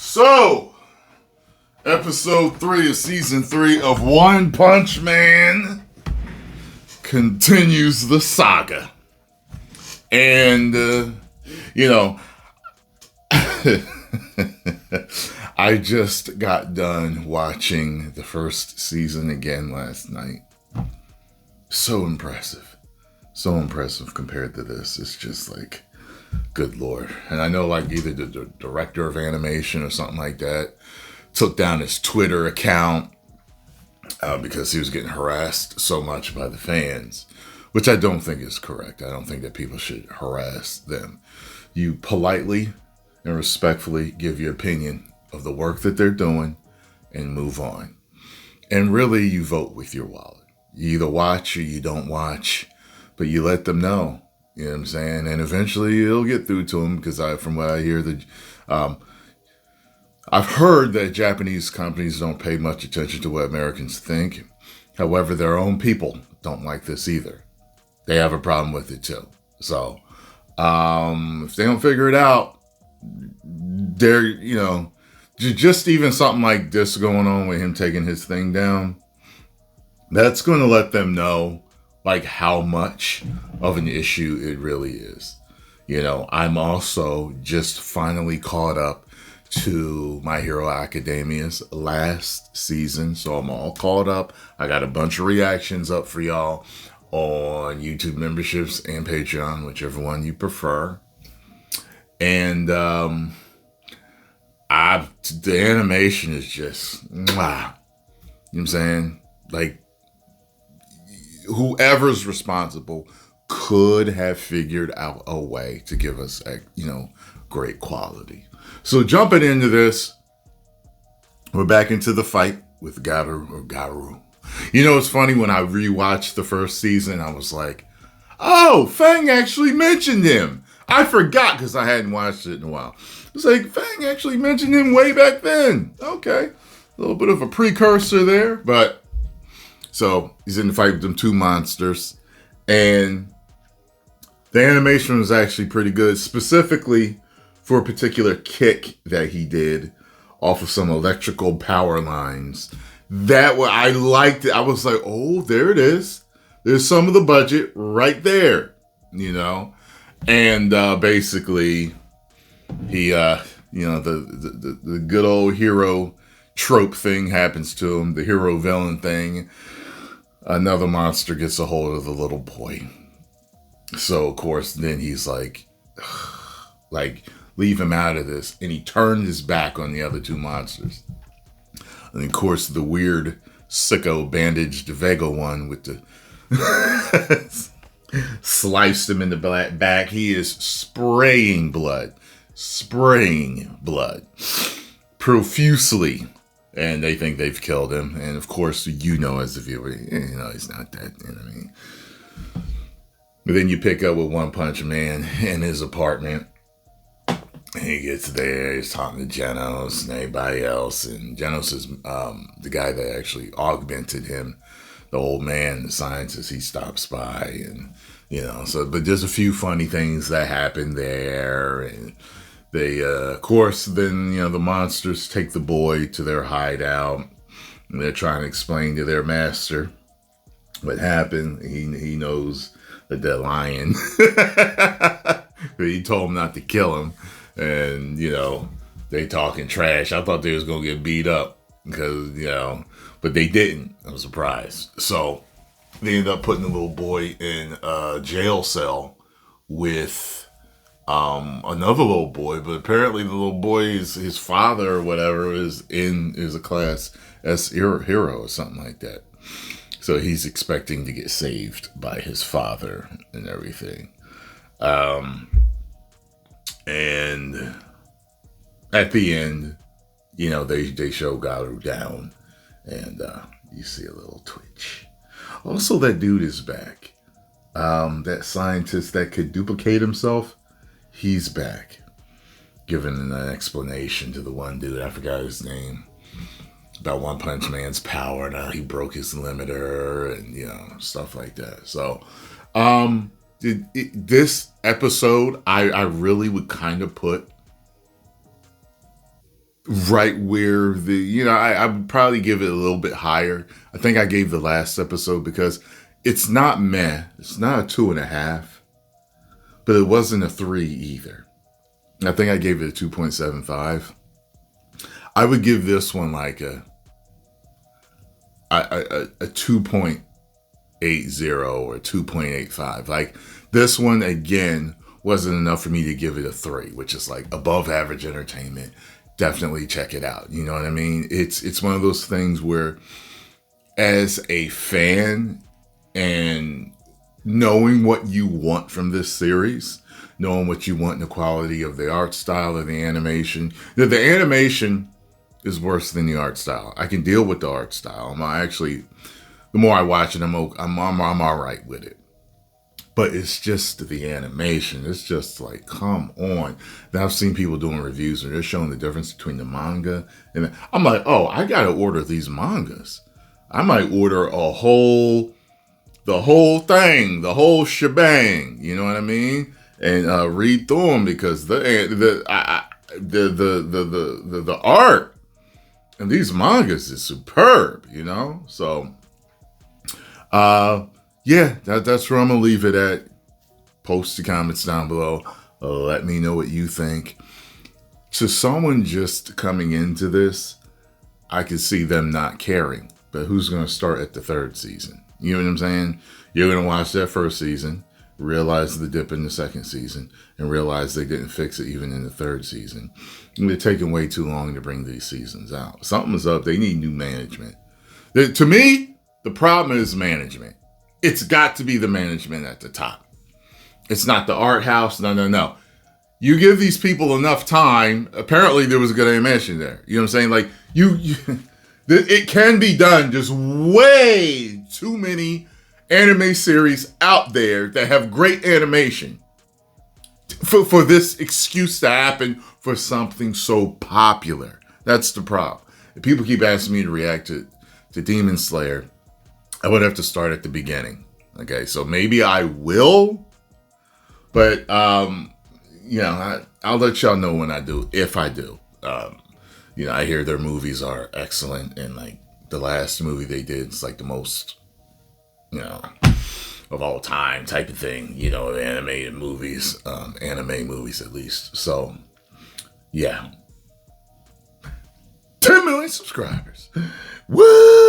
So, episode 3 of season 3 of One Punch Man continues the saga. And, I just got done watching the first season again last night. So impressive. So impressive compared to this. It's just like, good Lord. And I know like either the director of animation or something like that took down his Twitter account because he was getting harassed so much by the fans, which I don't think is correct. I don't think that people should harass them. You politely and respectfully give your opinion of the work that they're doing and move on. And really, you vote with your wallet. You either watch or you don't watch, but you let them know. You know what I'm saying? And eventually it'll get through to them because from what I hear, I've heard that Japanese companies don't pay much attention to what Americans think. However, their own people don't like this either. They have a problem with it too. So if they don't figure it out, they're, just even something like this going on with him taking his thing down, that's going to let them know like how much of an issue it really is. I'm also just finally caught up to My Hero Academia's last season. So I'm all caught up. I got a bunch of reactions up for y'all on YouTube memberships and Patreon, whichever one you prefer. And the animation is just, mwah. You know what I'm saying? Like, whoever's responsible could have figured out a way to give us, great quality. So jumping into this, we're back into the fight with Garu. It's funny, when I rewatched the first season, I was like, oh, Fang actually mentioned him. I forgot because I hadn't watched it in a while. It's like, Fang actually mentioned him way back then. Okay. A little bit of a precursor there. But, so, he's in the fight with them two monsters. And the animation was actually pretty good. Specifically for a particular kick that he did off of some electrical power lines. I liked it. I was like, oh, there it is. There's some of the budget right there. And basically, he, the good old hero trope thing happens to him, the hero villain thing. Another monster gets a hold of the little boy. So, of course, then he's like, leave him out of this. And he turned his back on the other two monsters. And, of course, the weird sicko bandaged Vega one with the... sliced him in the back. He is spraying blood profusely, and they think they've killed him. And of course, as a viewer, he's not dead. You know what I mean? But then you pick up with One Punch Man in his apartment, and he gets there. He's talking to Genos and everybody else, and Genos is the guy that actually augmented him. The old man, the scientist, he stops by, and but there's a few funny things that happen there, and they, of course, then the monsters take the boy to their hideout, and they're trying to explain to their master what happened. He knows that they're lying. He told him not to kill him, and they talking trash. I thought they was gonna get beat up because but they didn't. I was surprised. So they ended up putting the little boy in a jail cell with another little boy. But apparently the little boy, his father or whatever, is a class S hero or something like that. So he's expecting to get saved by his father and everything. And at the end, they show Garu down. And you see a little twitch. Also, that dude is back. That scientist that could duplicate himself, he's back. Giving an explanation to the one dude, I forgot his name, about One Punch Man's power and how he broke his limiter and, stuff like that. So, this episode, I really would kind of put right where I would probably give it a little bit higher. I think I gave the last episode because it's not meh. It's not a 2.5, but it wasn't a 3 either. I think I gave it a 2.75. I would give this one like a 2.80 or 2.85. Like this one again wasn't enough for me to give it a 3, which is like above average entertainment. Definitely check it out. You know what I mean? It's one of those things where, as a fan and knowing what you want from this series, knowing what you want in the quality of the art style of the animation, the animation is worse than the art style. I can deal with the art style. The more I watch it, I'm all right with it. But it's just the animation. It's just like, come on. Now I've seen people doing reviews and they're showing the difference between the manga and I'm like, oh, I gotta order these mangas. I might order the whole thing, the whole shebang. You know what I mean? And read through them because the art and these mangas is superb. You know, so yeah, that's where I'm gonna leave it at. Post the comments down below. Let me know what you think. To someone just coming into this, I could see them not caring. But who's gonna start at the 3rd season? You know what I'm saying? You're gonna watch that 1st season, realize the dip in the 2nd season, and realize they didn't fix it even in the 3rd season. And they're taking way too long to bring these seasons out. Something's up. They need new management. To me, the problem is management. It's got to be the management at the top. It's not the art house. No. You give these people enough time. Apparently there was a good animation there. You know what I'm saying? Like it can be done. Just way too many anime series out there that have great animation for this excuse to happen for something so popular. That's the problem. If people keep asking me to react to Demon Slayer, I would have to start at the beginning. Okay, so maybe I will, but I'll let y'all know when I do, if I do. I hear their movies are excellent, and like the last movie they did is like the most, of all time type of thing. Animated movies, anime movies at least. So, yeah, 10 million subscribers. Woo!